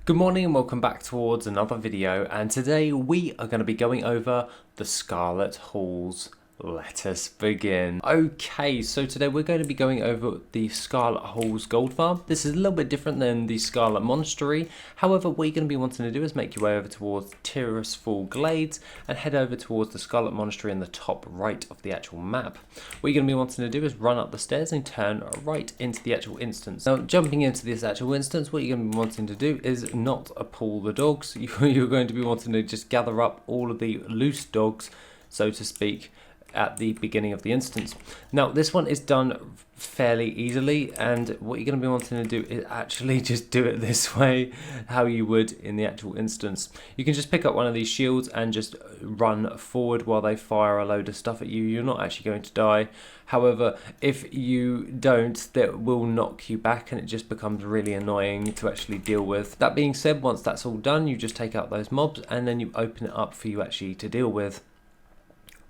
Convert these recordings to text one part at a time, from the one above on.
Good morning and welcome back towards another video, and today we are going to be going over the Scarlet Halls. Let us begin. Okay, so today we're going to be going over the Scarlet Halls gold farm. This is a little bit different than the Scarlet Monastery. However, what you're going to be wanting to do is make your way over towards Tirisfal Glades and head over towards the Scarlet Monastery in the top right of the actual map. What you're going to be wanting to do is run up the stairs and turn right into the actual instance. Now, jumping into this actual instance, what you're going to be wanting to do is not pull the dogs. You're going to be wanting to just gather up all of the loose dogs, so to speak, at the beginning of the instance. Now this one is done fairly easily, and what you're going to be wanting to do is actually just do it this way, how you would in the actual instance. You can just pick up one of these shields and just run forward while they fire a load of stuff at you. You're not actually going to die. However, if you don't, that will knock you back and it just becomes really annoying to actually deal with. That being said, once that's all done, you just take out those mobs and then you open it up for you actually to deal with.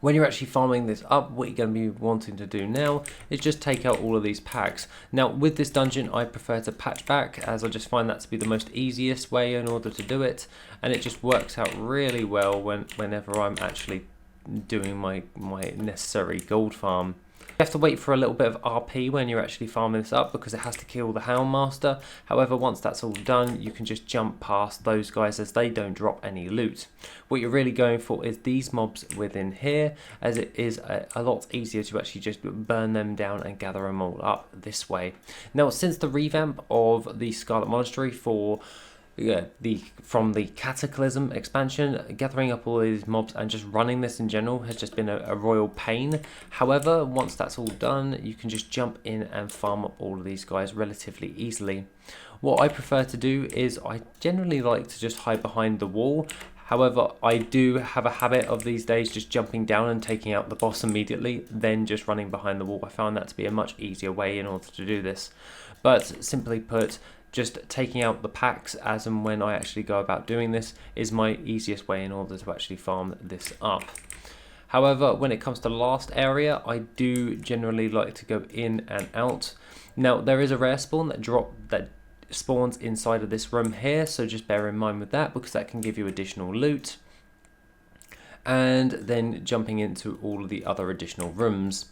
When you're actually farming this up, what you're going to be wanting to do now is just take out all of these packs. Now with this dungeon, I prefer to patch back, as I just find that to be the most easiest way in order to do it, and it just works out really well whenever I'm actually doing my necessary gold farm. You have to wait for a little bit of RP when you're actually farming this up, because it has to kill the Houndmaster. However, once that's all done, you can just jump past those guys as they don't drop any loot. What you're really going for is these mobs within here, as it is a lot easier to actually just burn them down and gather them all up this way. Now, since the revamp of the Scarlet Monastery from the Cataclysm expansion, gathering up all these mobs and just running this in general has just been a royal pain. However, once that's all done, you can just jump in and farm up all of these guys relatively easily. What I prefer to do is I generally like to just hide behind the wall. However, I do have a habit of these days just jumping down and taking out the boss immediately, then just running behind the wall. I found that to be a much easier way in order to do this. But simply put, just taking out the packs as and when I actually go about doing this is my easiest way in order to actually farm this up. However, when it comes to the last area, I do generally like to go in and out. Now, there is a rare spawn that spawns inside of this room here, so just bear in mind with that, because that can give you additional loot. And then jumping into all of the other additional rooms.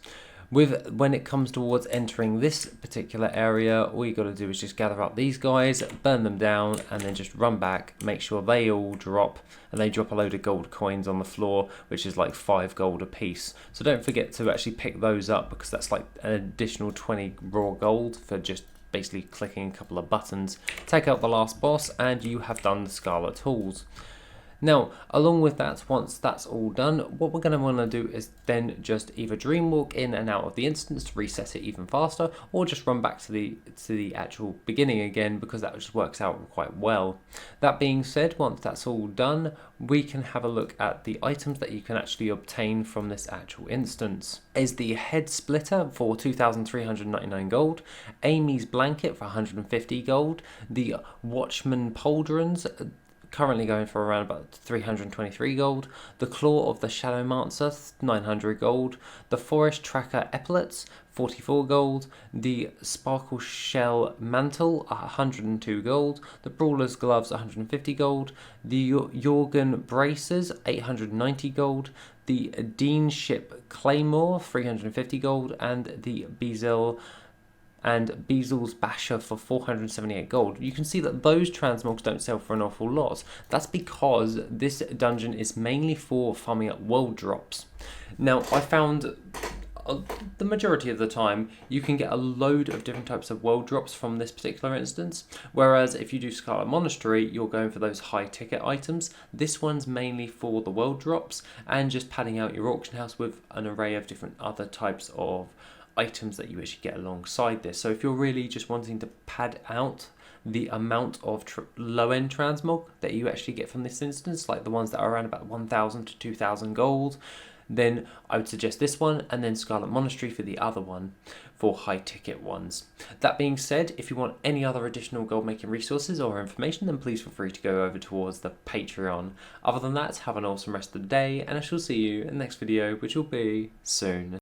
When it comes towards entering this particular area, all you got to do is just gather up these guys, burn them down, and then just run back, make sure they all drop, and they drop a load of gold coins on the floor, which is like 5 gold a piece. So don't forget to actually pick those up, because that's like an additional 20 raw gold for just basically clicking a couple of buttons. Take out the last boss and you have done the Scarlet Halls. Now, along with that, once that's all done, what we're going to want to do is then just either dreamwalk in and out of the instance to reset it even faster, or just run back to the actual beginning again, because that just works out quite well. That being said, once that's all done, we can have a look at the items that you can actually obtain from this actual instance. Is the Head Splitter for 2,399 gold, Amy's Blanket for 150 gold, the Watchman Pauldrons, currently going for around about 323 gold, the Claw of the Shadowmancer, 900 gold, the Forest Tracker Epaulets, 44 gold, the Sparkle Shell Mantle, 102 gold, the Brawler's Gloves, 150 gold, the Jorgen Braces, 890 gold, the Deanship Claymore, 350 gold, and the Beazle's Basher for 478 gold. You can see that those transmogs don't sell for an awful lot. That's because this dungeon is mainly for farming up world drops. Now, I found the majority of the time you can get a load of different types of world drops from this particular instance, whereas if you do Scarlet Monastery, you're going for those high ticket items. This one's mainly for the world drops and just padding out your auction house with an array of different other types of items that you actually get alongside this. So if you're really just wanting to pad out the amount of low-end transmog that you actually get from this instance, like the ones that are around about 1,000 to 2,000 gold, then I would suggest this one, and then Scarlet Monastery for the other one for high ticket ones. That being said, if you want any other additional gold making resources or information, then please feel free to go over towards the Patreon. Other than that, have an awesome rest of the day, and I shall see you in the next video, which will be soon.